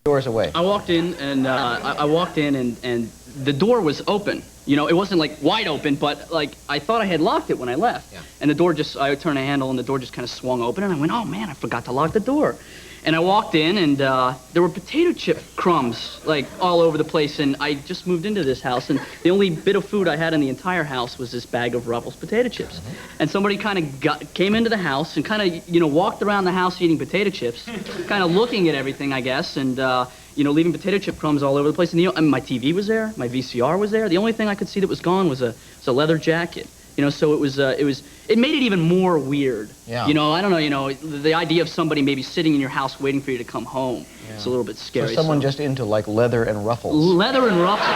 Doors away. I walked in, and I walked in, and the door was open. You know, it wasn't like wide open, but like I thought I had locked it when I left. Yeah. And the door just, I turned a handle, and the door just kind of swung open, and I went, oh man, I forgot to lock the door. And I walked in, and there were potato chip crumbs, like, all over the place, and I just moved into this house, and the only bit of food I had in the entire house was this bag of Ruffles potato chips. And somebody kind of came into the house and kind of, you know, walked around the house eating potato chips, kind of looking at everything, I guess, and, you know, leaving potato chip crumbs all over the place. And my TV was there, my VCR was there. The only thing I could see that was gone was a leather jacket. You know, so it made it even more weird. Yeah. You know, I don't know, you know, the idea of somebody maybe sitting in your house waiting for you to come home. Yeah. It's a little bit scary. So someone just into, like, leather and ruffles. Leather and ruffles.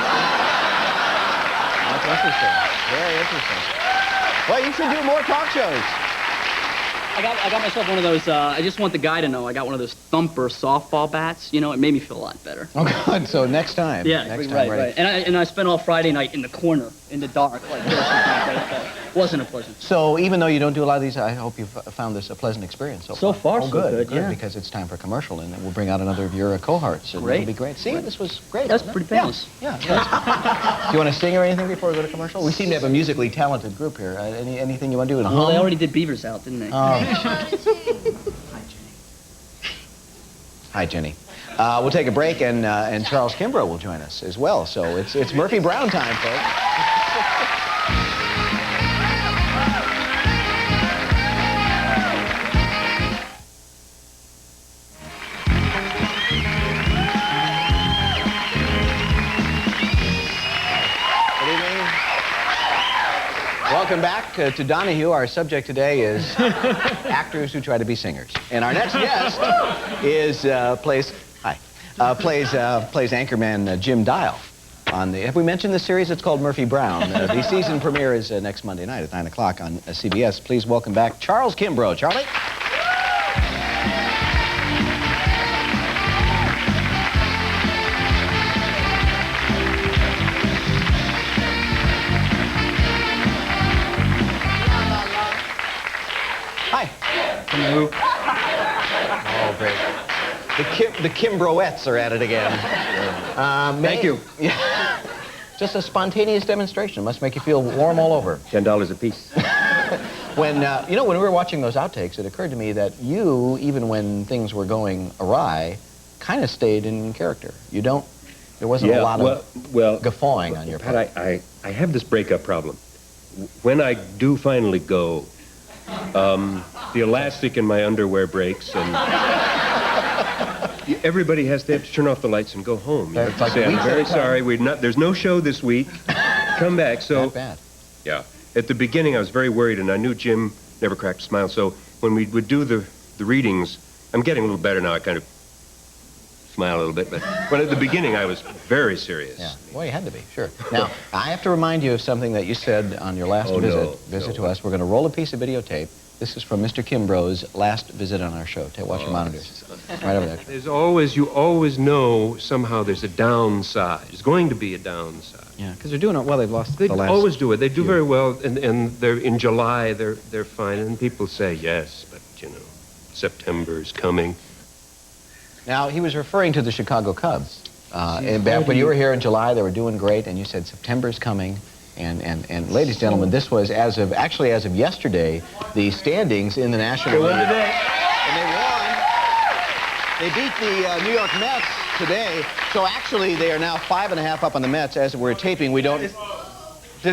That's interesting. Very interesting. Well, you should do more talk shows. I got myself one of those, I just want the guy to know, I got one of those thumper softball bats. You know, it made me feel a lot better. Oh, God. So next time. Yeah, next time, right, ready. right. And I spent all Friday night in the corner, in the dark, like this. Wasn't a pleasant. So even though you don't do a lot of these, I hope you've found this a pleasant experience so far. So good, good, yeah. Because it's time for commercial, and we'll bring out another of your cohorts. And Great. It'll be great. See, this was great. That's pretty painless. Yeah. Do you want to sing or anything before we go to commercial? We seem to have a musically talented group here. Anything you want to do? Well, they already did Beavers Out, didn't they? Oh. Hi, Jenny. We'll take a break, and Charles Kimbrough will join us as well. So it's Murphy Brown time, folks. Welcome back to Donahue. Our subject today is actors who try to be singers. And our next guest is plays anchorman Jim Dial on the. Have we mentioned the series? It's called Murphy Brown. The season premiere is next Monday night at 9 o'clock on CBS. Please welcome back Charles Kimbrough. Charlie. Hello. Oh, great. The Kimbroughettes are at it again. Thank you. Yeah. Just a spontaneous demonstration. Must make you feel warm all over. $10 a piece. When, you know, when we were watching those outtakes, it occurred to me that you, even when things were going awry, kind of stayed in character. You don't, there wasn't a lot of guffawing on your part. Pat, I have this breakup problem. When I do finally go, the elastic in my underwear breaks, and everybody has to turn off the lights and go home. You have to say, I'm very sorry, there's no show this week. Come back. So, not bad. Yeah. At the beginning, I was very worried, and I knew Jim never cracked a smile. So when we would do the readings, I'm getting a little better now. I kind of smile a little bit, but when at the beginning, I was very serious. Yeah. Well, you had to be, sure. Now, I have to remind you of something that you said on your last visit to us. We're going to roll a piece of videotape. This is from Mr. Kimbrough's last visit on our show. Watch your monitors. Right over there. You always know somehow there's a downside. There's going to be a downside. Yeah, because they're doing it well. They've lost They the last. always do it. They do very well, and they're in July. They're fine, and people say yes, but you know, September's coming. Now he was referring to the Chicago Cubs. And back when you were here in July, they were doing great, and you said September's coming. And ladies and gentlemen, this was as of yesterday, the standings in the National League. And they won. They beat the New York Mets today. So actually, they are now 5.5 up on the Mets. As we're taping, we don't. Did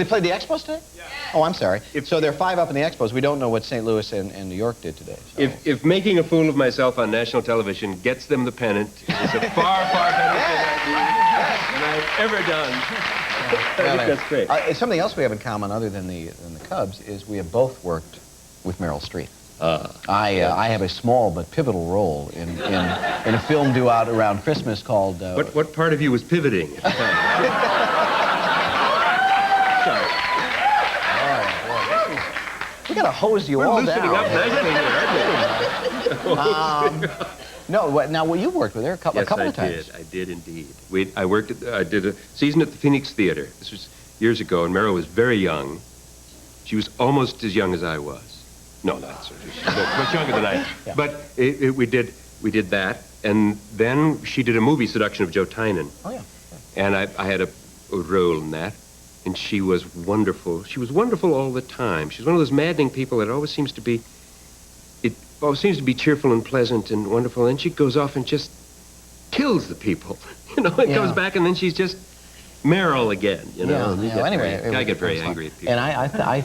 they play the Expos today? Yeah. Oh, I'm sorry. So they're 5 up in the Expos. We don't know what St. Louis and New York did today. So. If making a fool of myself on national television gets them the pennant, it's a far, far better thing than I've ever done. I think that's great. Something else we have in common, other than the Cubs, is we have both worked with Meryl Streep. I have a small but pivotal role in a film due out around Christmas called. What part of you was pivoting? We gotta hose you all down. We're loosening up nicely here. Now, you worked with her a couple of times. Yes, I did indeed. I did a season at the Phoenix Theater. This was years ago, and Meryl was very young. She was almost as young as I was. No, that's her. She was much younger than I. Yeah. But we did that, And then she did a movie, Seduction of Joe Tynan. Oh, yeah. And I had a role in that. And she was wonderful. She was wonderful all the time. She's one of those maddening people that always seems to be, cheerful and pleasant and wonderful. And she goes off and just kills the people. You know, it comes back and then she's just Meryl again, you know. I get very angry at people. And I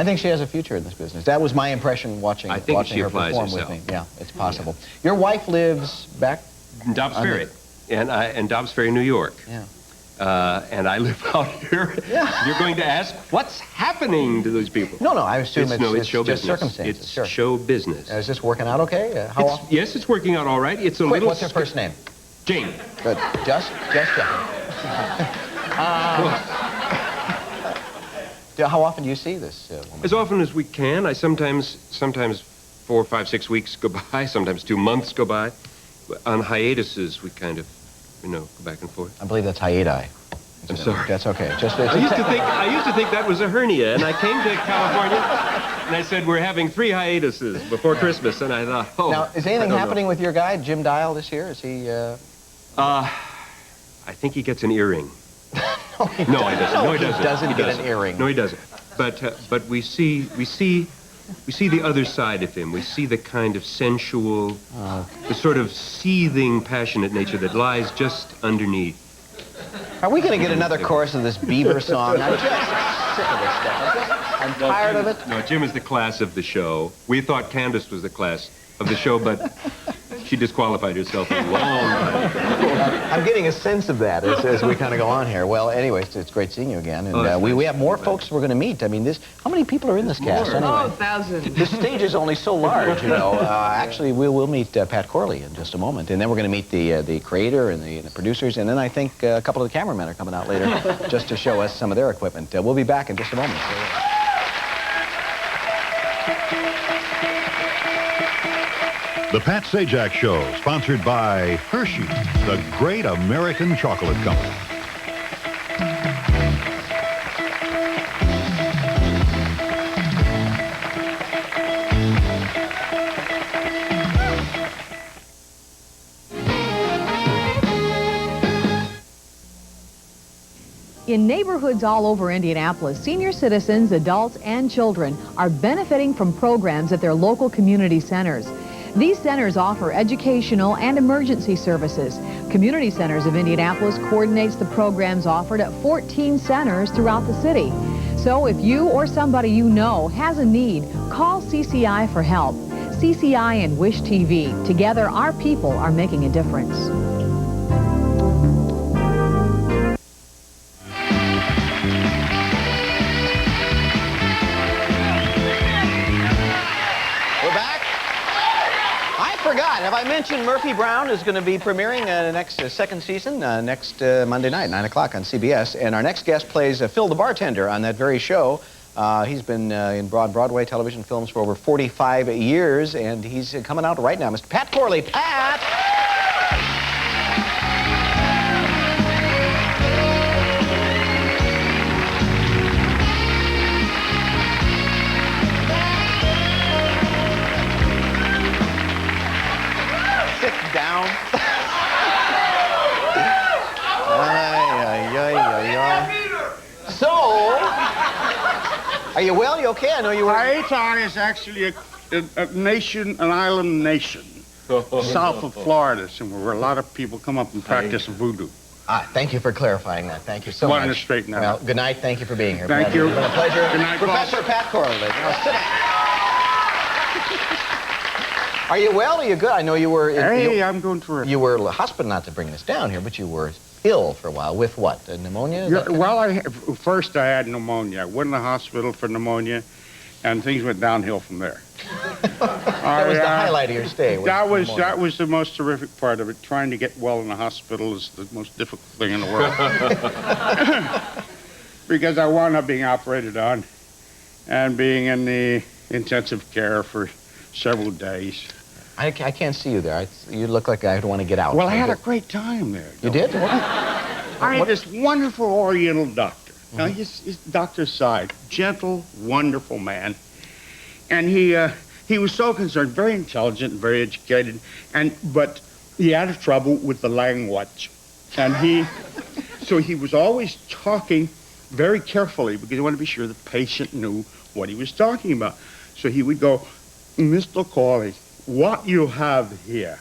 think she has a future in this business. That was my impression watching her perform with me. Yeah, it's possible. Yeah. Your wife lives back in Dobbs Ferry, and Dobbs Ferry, New York. Yeah. And I live out here. Yeah. You're going to ask, what's happening to those people? No, I assume it's show just business. circumstances. It's show business. Is this working out okay? How often? Yes, it's working out all right. It's a little. What's her first name? Jane. Good. Just Jane. How often do you see this woman? As often as we can. I sometimes 4, 5, 6 weeks go by. Sometimes 2 months go by. On hiatuses, we kind of, go back and forth. I believe that's hiati. I'm sorry. That's okay. I used to think that was a hernia, and I came to California, and I said, we're having 3 hiatuses before Christmas, and I thought, oh. Now, is anything happening with your guy, Jim Dial, this year? Is he, I think he gets an earring. No, he doesn't. No, he doesn't. He doesn't get an earring. No, he doesn't. But we see the other side of him. We see the kind of sensual, the sort of seething, passionate nature that lies just underneath. Are we going to get another chorus of this Beaver song? I'm just sick of this stuff. I'm tired of it. No, Jim is the class of the show. We thought Candice was the class of the show, but she disqualified herself a long time ago. I'm getting a sense of that as we kind of go on here. Well, anyways, it's great seeing you again. And we have more folks we're going to meet. I mean, how many people are in this cast anyway? Oh, thousands. This stage is only so large, Actually, we'll meet Pat Corley in just a moment. And then we're going to meet the creator and the producers. And then I think a couple of the cameramen are coming out later just to show us some of their equipment. We'll be back in just a moment. The Pat Sajak Show, sponsored by Hershey, the great American chocolate company. In neighborhoods all over Indianapolis, senior citizens, adults, and children are benefiting from programs at their local community centers. These centers offer educational and emergency services. Community Centers of Indianapolis coordinates the programs offered at 14 centers throughout the city. So if you or somebody you know has a need, call CCI for help. CCI and Wish TV. Together, our people are making a difference. Have I mentioned Murphy Brown is going to be premiering next second season next Monday night, 9 o'clock on CBS. And our next guest plays Phil the bartender on that very show. He's been in Broadway television films for over 45 years, and he's coming out right now. Mr. Pat Corley. Pat! Down. So, are you well? You okay? I know you were. Haiti is actually a nation, an island nation, south of Florida, where a lot of people come up and practice voodoo. Thank you for clarifying that. Thank you so Wanted much. to straighten that Well, out. good night. Thank you for being here. Thank you. It's been a pleasure. Good night, Professor boss. Pat Corley. Sit down. Are you well? Are you good? I know you were... I'm doing terrific. You were hospital, not to bring this down here, but you were ill for a while. With what? Pneumonia? Well, first I had pneumonia. I went in the hospital for pneumonia, and things went downhill from there. That was the highlight of your stay. That was the most terrific part of it. Trying to get well in the hospital is the most difficult thing in the world. Because I wound up being operated on and being in the intensive care for several days. I can't see you there. You look like I'd want to get out. Well, I had a great time there. You did? I had this wonderful Oriental doctor. Now, he's Dr. Side, gentle, wonderful man. And he He was so concerned, very intelligent, very educated, but he had trouble with the language. And so he was always talking very carefully because he wanted to be sure the patient knew what he was talking about. So he would go, Mr. Corley, what you have here?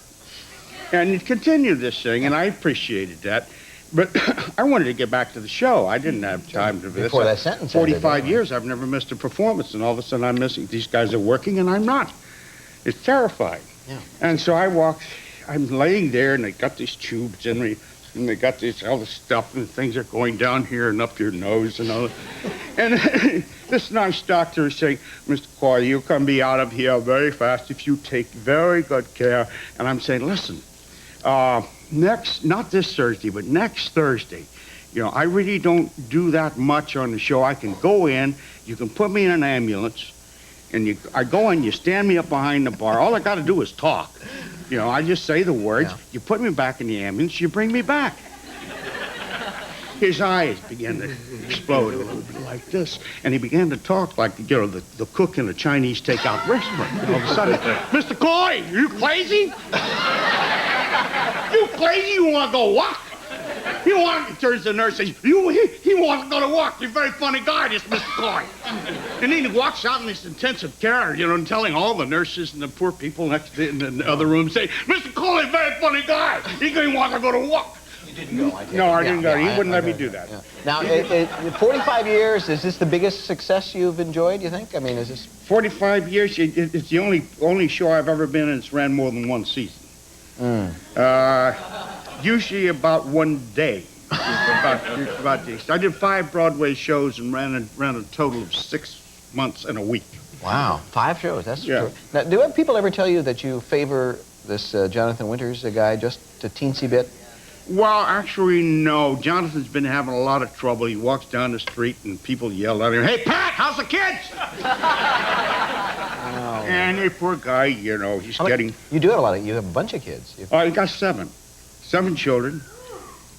And he'd continue this thing, and I appreciated that. But I wanted to get back to the show. I didn't have time to Before that sentence 45 years, I've never missed a performance, and all of a sudden I'm missing. These guys are working, and I'm not. It's terrifying. Yeah. And so I'm laying there, and they got these tubes in me, and they got all this stuff, and things are going down here and up your nose and all. And this nice doctor is saying, Mr. Corley, you can be out of here very fast if you take very good care. And I'm saying, listen, not this Thursday, but next Thursday, I really don't do that much on the show. I can go in, you can put me in an ambulance, and I go in, you stand me up behind the bar. All I got to do is talk. I just say the words. Yeah. You put me back in the ambulance, you bring me back. His eyes began to explode a little bit like this, and he began to talk like, the cook in a Chinese takeout restaurant. And all of a sudden, Mr. Corley, you crazy? You crazy? You want to go walk? He turns to the nurse and says, he wants to go to walk. You're a very funny guy, this Mr. Corley. And then he walks out in this intensive care, and telling all the nurses and the poor people next to in the other room, say, Mr. Corley, very funny guy. He wants to go to walk. You didn't go, No, I didn't go. He wouldn't let me do that. Yeah. Now, 45 years, is this the biggest success you've enjoyed, you think? I mean, is this... 45 years, it's the only show I've ever been in that's ran more than one season. Usually about one day. about this. I did 5 Broadway shows and ran a total of 6 months and a week. Wow, 5 shows, that's yeah. true. Now, do people ever tell you that you favor this Jonathan Winters guy just a teensy bit? Well, actually, no. Jonathan's been having a lot of trouble. He walks down the street and people yell at him, hey, Pat, how's the kids? Oh. And the poor guy, he's getting... You do have you have a bunch of kids. I got 7 children.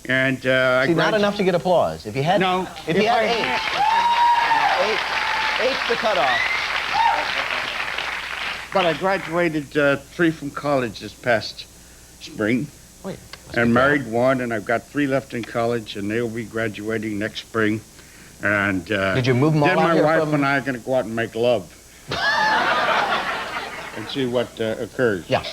And See, not enough to get applause. If you had... No. If you had 8. 8's the cutoff. But I graduated 3 from college this past spring. Wait. And married 1, and I've got 3 left in college, and they'll be graduating next spring. And did you move them all then out my here wife from... and I are going to go out and make love and see what occurs. Yeah.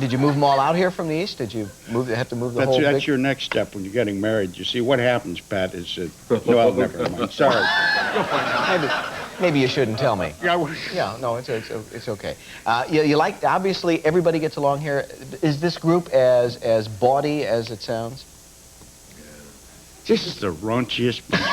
Did you move them all out here from the East? Did you have to move the whole... That's your next step when you're getting married. You see, what happens, Pat, is... well, never mind. Sorry. Maybe you shouldn't tell me. Yeah, no, it's okay. You like, obviously, everybody gets along here. Is this group as bawdy as it sounds? This is the raunchiest bunch of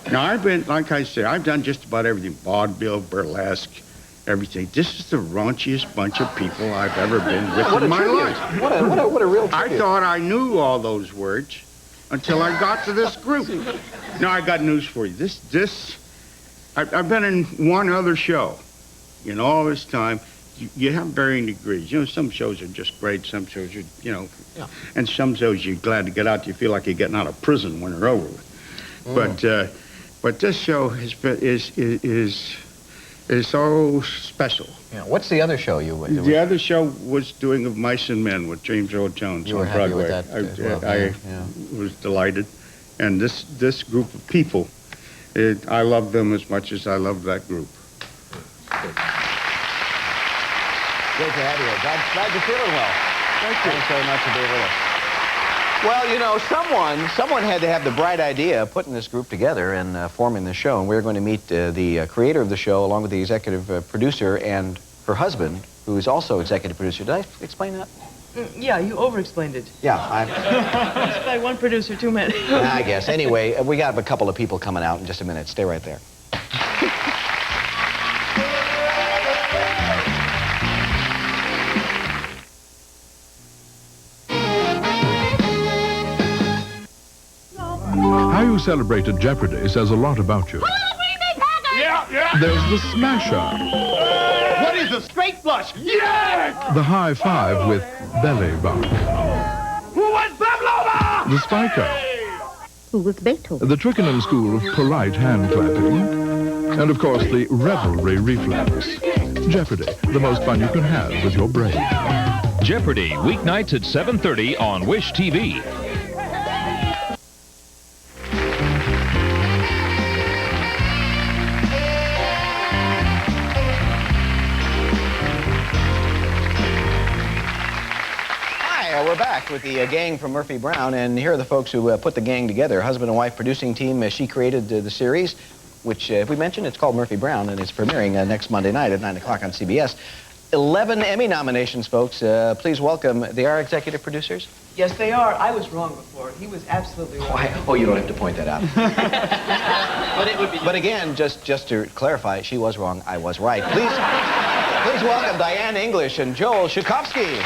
people. Now, I've been, like I said, I've done just about everything. Vaudeville, burlesque, everything. This is the raunchiest bunch of people I've ever been with in my life. What a real tribute. I thought I knew all those words until I got to this group. Now, I got news for you. I've been in one other show in all this time. You have varying degrees. Some shows are just great. Some shows are, yeah. And some shows you're glad to get out. You feel like you're getting out of prison when they're over with. But this show is so special. Yeah. What's the other show you would? The other show was doing Of Mice and Men with James Earl Jones on Broadway. You were happy with that? I was delighted. And this group of people, I love them as much as I love that group. Great to have you here. Glad you're feeling well. Thank you. Thanks very much for being with us. Well, someone had to have the bright idea of putting this group together and forming the show. And we're going to meet the creator of the show along with the executive producer and her husband, who is also executive producer. Did I explain that? Yeah, you over-explained it. Yeah, It's by one producer too many. I guess. Anyway, we got a couple of people coming out in just a minute. Stay right there. How you celebrated Jeopardy says a lot about you. Yeah. There's the smasher. What is a straight flush? Yeah! The high five with belly bump. Who was Pavlova? The spiker. Who was Beethoven? The Twickenham school of polite hand clapping. And of course, the revelry reflex. Jeopardy, the most fun you can have with your brain. Jeopardy, weeknights at 7:30 on Wish TV. We're back with the gang from Murphy Brown, and here are the folks who put the gang together. Husband and wife producing team. She created the series, which, if we mentioned, it's called Murphy Brown, and it's premiering next Monday night at 9 o'clock on CBS. 11 Emmy nominations, folks. Please welcome. They are executive producers? Yes, they are. I was wrong before. He was absolutely wrong. Oh, you don't have to point that out. But it would be. But again, just to clarify, she was wrong, I was right. Please welcome Diane English and Joel Shukovsky.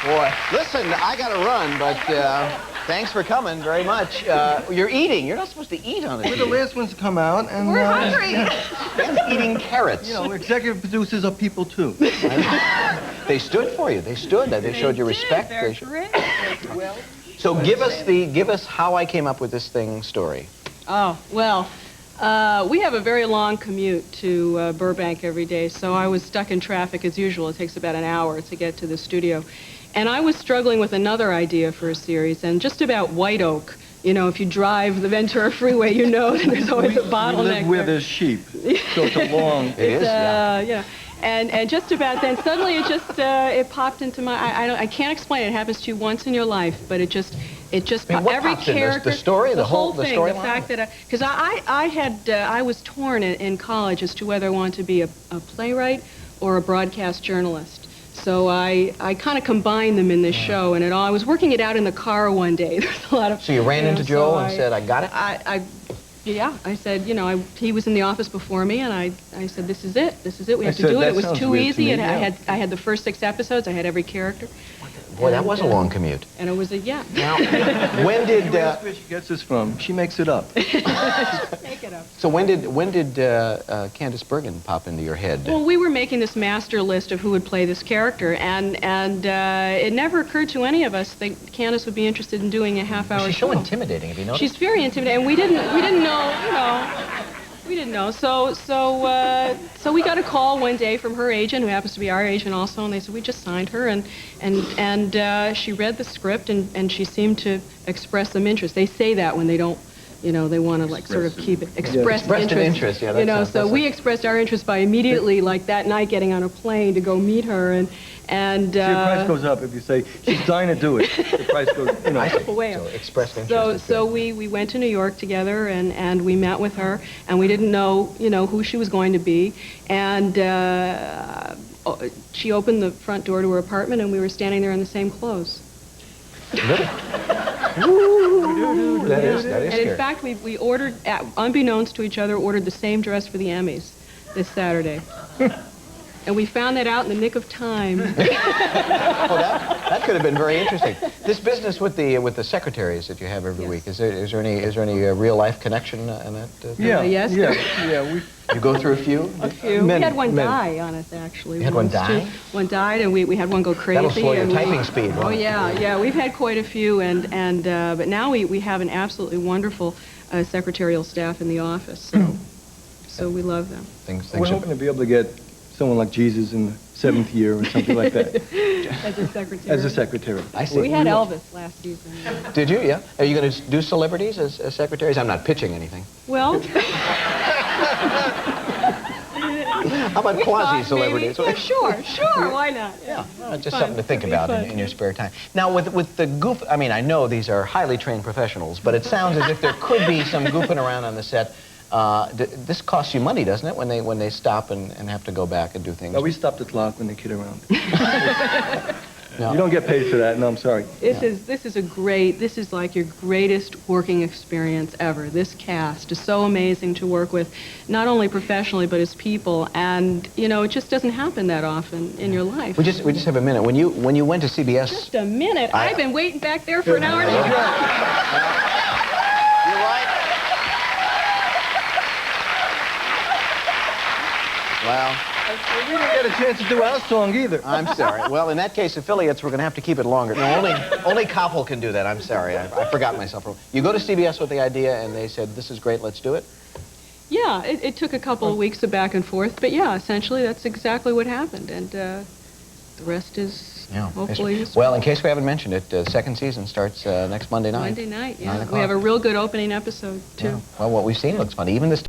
Boy, listen, I got to run, but thanks for coming very much. You're eating. You're not supposed to eat on it. We're the last ones to come out, and We're hungry. Dan's eating carrots. you know, executive producers are people too. They stood for you. They stood. They showed you respect. They're great. Well, So give us how I came up with this thing story. Oh, well, we have a very long commute to Burbank every day, so I was stuck in traffic as usual. It takes about an hour to get to the studio. And I was struggling with another idea for a series, and just about White Oak. You know, if you drive the Ventura Freeway, you know that there's always a bottleneck. We live where there. there's sheep, so it's a long... It is, yeah. You know, and just about then, suddenly it just it popped into my. I can't explain it. It happens to you once in your life, but it just I mean, what every pops in? character, The story, the whole thing, story the fact that because I was torn in college as to whether I wanted to be a playwright or a broadcast journalist. So I kind of combined them in this show, and I was working it out in the car one day. There's a lot of. So you ran into Joel and said, "I got it." Yeah, I said, you know, he was in the office before me, and I said, this is it. We have to said, do it. "That It was sounds too weird to easy. me," And yeah. I had the first 6 episodes. I had every character. Boy, that was a long commute. And it was Now, when did? That's where she gets this from. She makes it up. Make it up. So when did Candice Bergen pop into your head? Well, we were making this master list of who would play this character, and it never occurred to any of us that Candice would be interested in doing a half-hour She's show. so intimidating. Have you noticed? She's very intimidating, and we didn't know, you know. We didn't know. So we got a call one day from her agent, who happens to be our agent also, and they said we just signed her, and she read the script, and she seemed to express some interest. They say that when they don't, you know, they want to like sort of keep it express Expressed an interest, yeah. you know, that's so we expressed our interest by immediately, like that night, getting on a plane to go meet her, and See, the price goes up if you say, she's dying to do it. The price goes, you know. away. So expressed interest. So we went to New York together, and we met with her, and we didn't know, you know, who she was going to be, and she opened the front door to her apartment, and we were standing there in the same clothes. That is And scary. in fact, we ordered, unbeknownst to each other, ordered the same dress for the Emmys this Saturday. And we found that out in the nick of time. Well, that could have been very interesting. This business with the secretaries that you have every week, is there any real life connection in that? Yeah, Yes. yeah. You go through a few? A few. We had one die on us, actually. You had one die? One died, and we had one go crazy. That'll slow your and typing speed, Oh won't it? yeah. We've had quite a few, but now we have an absolutely wonderful secretarial staff in the office. So we love them. We're hoping to be able to get someone like Jesus in the 7th year or something like that. As a secretary. As a secretary. I see. We had Elvis last season. Did you? Yeah. Are you going to do celebrities as secretaries? I'm not pitching anything. Well, How about quasi-celebrities? Yeah, sure, why not? Yeah, just Fun. something to think It'd be about fun. in your spare time. Now, with the goof, I mean, I know these are highly trained professionals, but it sounds as if there could be some goofing around on the set. This costs you money, doesn't it, when they stop and have to go back and do things? No, we stop the clock when they kid around. No. You don't get paid for that. No, I'm sorry. This is like your greatest working experience ever. This cast is so amazing to work with, not only professionally but as people, and you know, it just doesn't happen that often in your life. We just have a minute. When you went to CBS, Just a minute. I've been waiting back there for an hour and a half. You're right. Well, We didn't get a chance to do our song either. I'm sorry. Well, in that case, affiliates, we're going to have to keep it longer. No, only Koppel can do that. I'm sorry. I forgot myself. You go to CBS with the idea, and they said, this is great, let's do it? Yeah, it took a couple of weeks of back and forth, but yeah, essentially that's exactly what happened, and the rest is hopefully history. Well, in case we haven't mentioned it, the second season starts next Monday night. Monday night, 9 yeah. o'clock. We have a real good opening episode, too. Yeah. Well, what we've seen looks funny. Even this